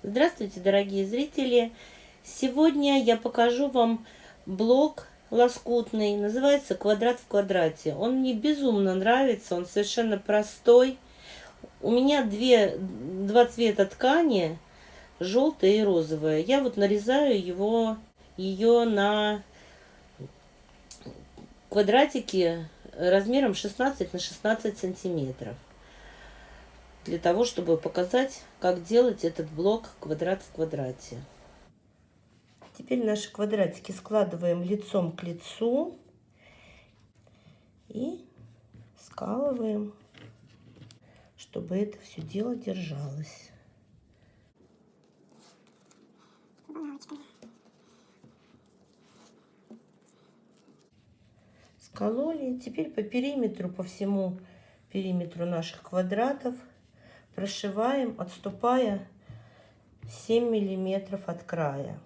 Здравствуйте, дорогие зрители! Сегодня я покажу вам блок лоскутный, называется «Квадрат в квадрате». Он мне безумно нравится, он совершенно простой. У меня два цвета ткани, желтая и розовая. Я вот нарезаю ее на квадратики размером 16 на 16 сантиметров. Для того, чтобы показать, как делать этот блок «Квадрат в квадрате». Теперь наши квадратики складываем лицом к лицу и скалываем, чтобы это все дело держалось. Скололи. Теперь по периметру, по всему периметру наших квадратов прошиваем, отступая 7 миллиметров от края.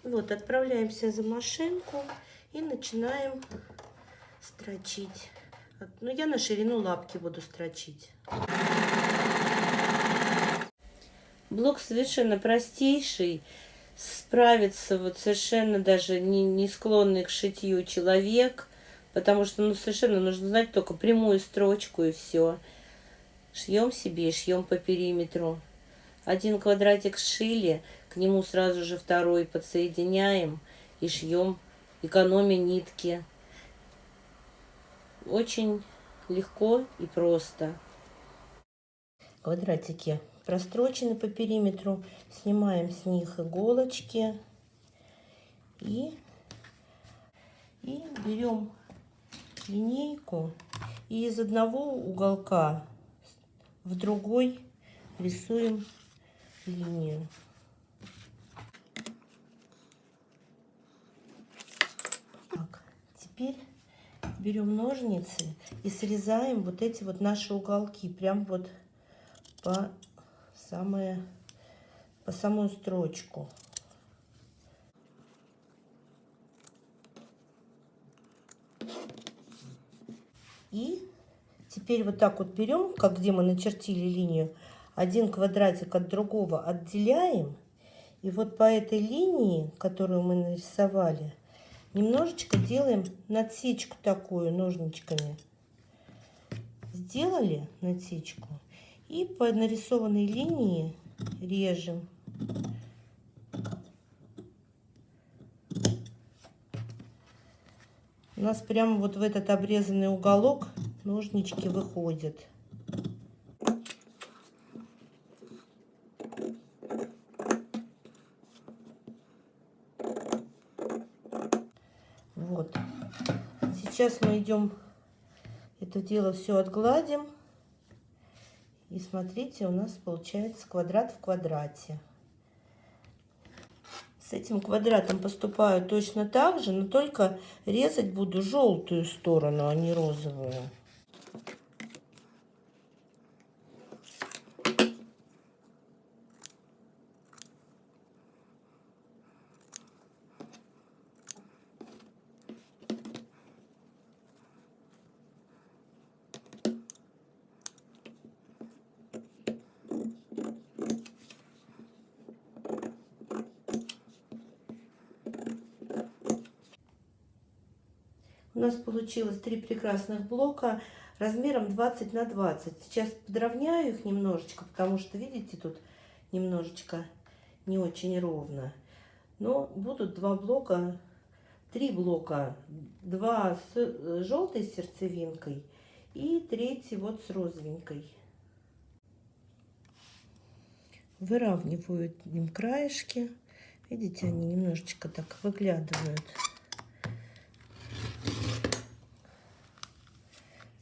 Вот, отправляемся за машинку и начинаем строчить. Ну, я на ширину лапки буду строчить. Блок совершенно простейший. Справится вот совершенно даже не склонный к шитью человек, потому что совершенно нужно знать только прямую строчку и все. Шьем себе и шьем по периметру. Один квадратик сшили, к нему сразу же второй подсоединяем и шьем, экономя нитки. Очень легко и просто. Квадратики прострочены по периметру, снимаем с них иголочки и берем линейку и из одного уголка в другой рисуем линию. Так, теперь берем ножницы и срезаем вот эти вот наши уголки прям вот по самую строчку. И теперь вот так вот берем, как где мы начертили линию, один квадратик от другого отделяем. И вот по этой линии, которую мы нарисовали, немножечко делаем надсечку такую ножничками. Сделали надсечку и по нарисованной линии режем. У нас прямо вот в этот обрезанный уголок ножнички выходят. Вот. Сейчас мы идем это дело все отгладим. И смотрите, у нас получается квадрат в квадрате. С этим квадратом поступаю точно так же, но только резать буду желтую сторону, а не розовую. У нас получилось 3 прекрасных блока размером 20 на 20. Сейчас подровняю их немножечко, потому что, видите, тут немножечко не очень ровно. Но будут 3 блока. 2 с желтой сердцевинкой и 3 вот с розовенькой. Выравниваю им краешки. Видите, они немножечко так выглядывают.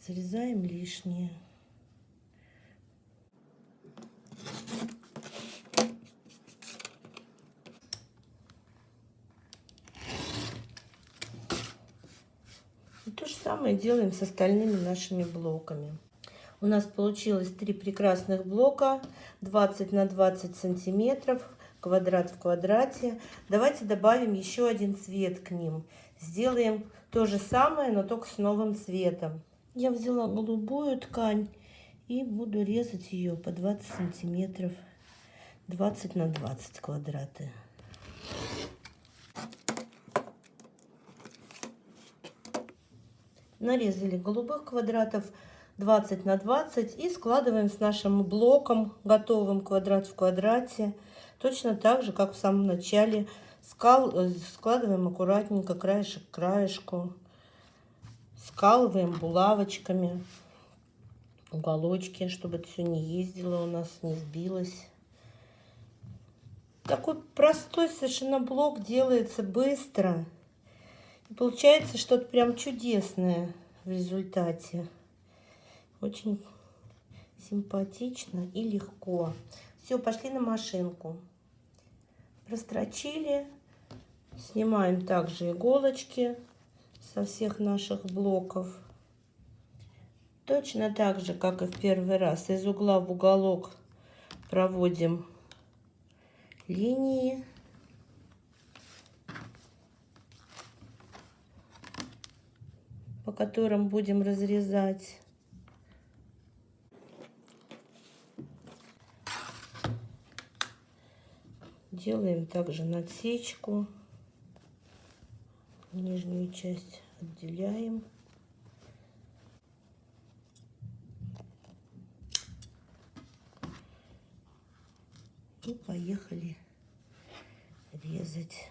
Срезаем лишнее. И то же самое делаем с остальными нашими блоками. У нас получилось 3 прекрасных блока, 20 на 20 сантиметров, квадрат в квадрате. Давайте добавим еще один цвет к ним. Сделаем то же самое, но только с новым цветом. Я взяла голубую ткань И буду резать ее по 20 сантиметров, 20 на 20 квадраты. Нарезали голубых квадратов 20 на 20 и складываем с нашим блоком готовым квадрат в квадрате. Точно так же, как в самом начале. Складываем аккуратненько краешек к краешку. Скалываем булавочками уголочки, чтобы это все не ездило у нас, не сбилось. Такой простой совершенно блок делается быстро. И получается что-то прям чудесное в результате. Очень симпатично и легко. Все, пошли на машинку. Прострочили. Снимаем также иголочки со всех наших блоков. Точно так же, как и в первый раз, из угла в уголок проводим линии. По которым будем разрезать. Делаем также надсечку. Нижнюю часть отделяем. И поехали резать.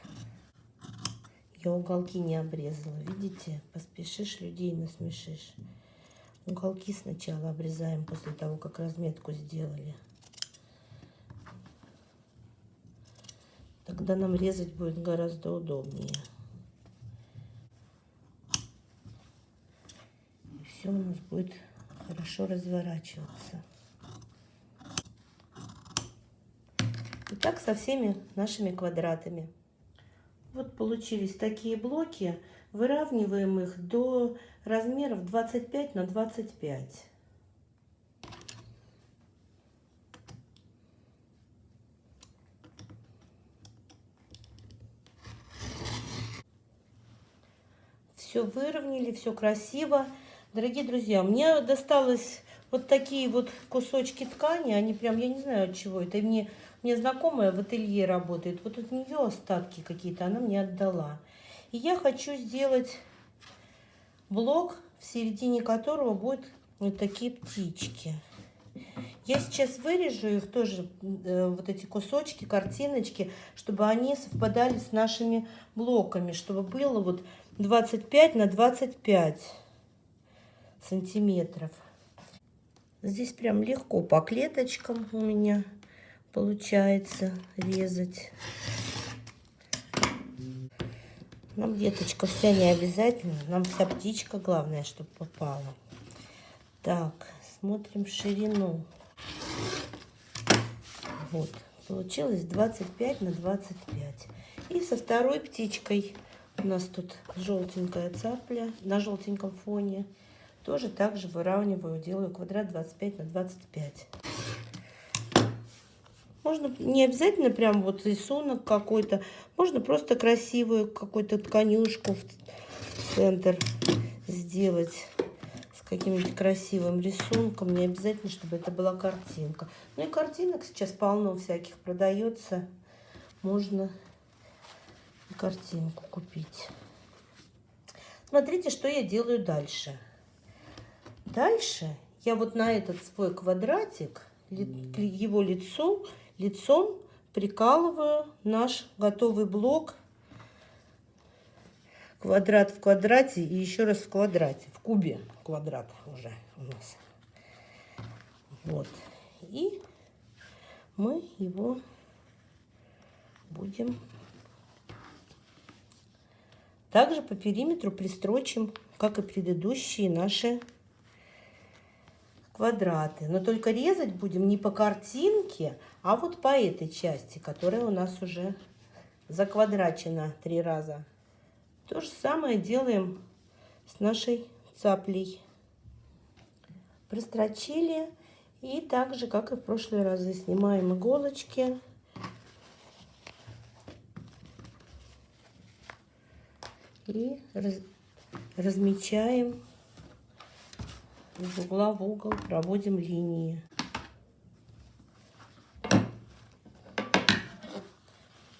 Я уголки не обрезала. Видите? Поспешишь, людей насмешишь. Уголки сначала обрезаем после того, как разметку сделали. Тогда нам резать будет гораздо удобнее. И все у нас будет хорошо разворачиваться. И так со всеми нашими квадратами. Вот получились такие блоки. Выравниваем их до размеров 25 на 25. Все выровняли, все красиво. Дорогие друзья, мне досталось вот такие вот кусочки ткани. Они прям, я не знаю от чего это. Мне знакомая в ателье работает. Вот от нее остатки какие-то она мне отдала. И я хочу сделать блок, в середине которого будут вот такие птички. Я сейчас вырежу их тоже, вот эти кусочки, картиночки, чтобы они совпадали с нашими блоками, чтобы было вот 25 на 25 сантиметров. Здесь прям легко по клеточкам у меня получается резать. Нам деточка вся не обязательно, нам вся птичка главное, чтобы попала. Так, смотрим ширину. Вот, получилось 25 на 25. И со второй птичкой у нас тут желтенькая цапля на желтеньком фоне. Тоже также выравниваю, делаю квадрат 25 на 25. Можно не обязательно прям вот рисунок какой-то. Можно просто красивую какую-то тканюшку в центр сделать. Каким-нибудь красивым рисунком. Не обязательно, чтобы это была картинка. Ну и картинок сейчас полно всяких продается. Можно и картинку купить. Смотрите, что я делаю дальше. Дальше я вот на этот свой квадратик, к его лицом прикалываю наш готовый блок. Квадрат в квадрате и еще раз в квадрате. В кубе квадрат уже у нас. Вот. И мы его будем также по периметру пристрочим, как и предыдущие наши квадраты. Но только резать будем не по картинке, а вот по этой части, которая у нас уже заквадрачена 3 раза. То же самое делаем с нашей цаплей. Прострочили. И так же, как и в прошлые разы, снимаем иголочки. И размечаем из угла в угол проводим линии.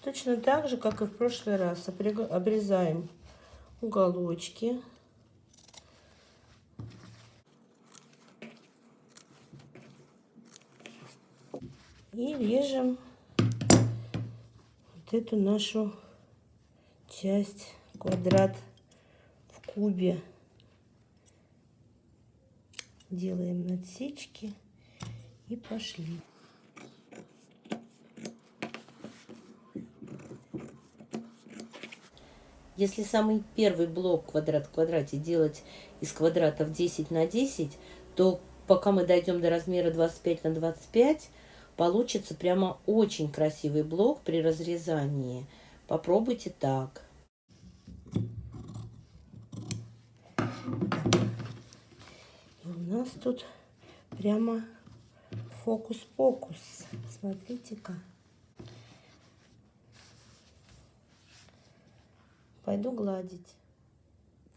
Точно так же, как и в прошлый раз, обрезаем уголочки. И режем вот эту нашу часть, квадрат в кубе. Делаем надсечки и пошли. Если самый первый блок квадрат в квадрате делать из квадратов 10 на 10, то пока мы дойдем до размера 25 на 25, получится прямо очень красивый блок при разрезании. Попробуйте так. И у нас тут прямо фокус-покус. Смотрите-ка. Пойду гладить.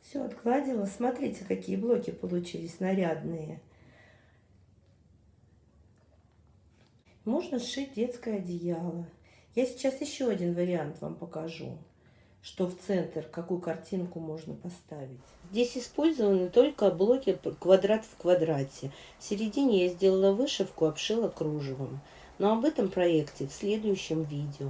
Все отгладила. Смотрите, какие блоки получились нарядные. Можно сшить детское одеяло. Я сейчас еще один вариант вам покажу, что в центр, какую картинку можно поставить. Здесь использованы только блоки квадрат в квадрате. В середине я сделала вышивку, обшила кружевом. Но об этом проекте в следующем видео.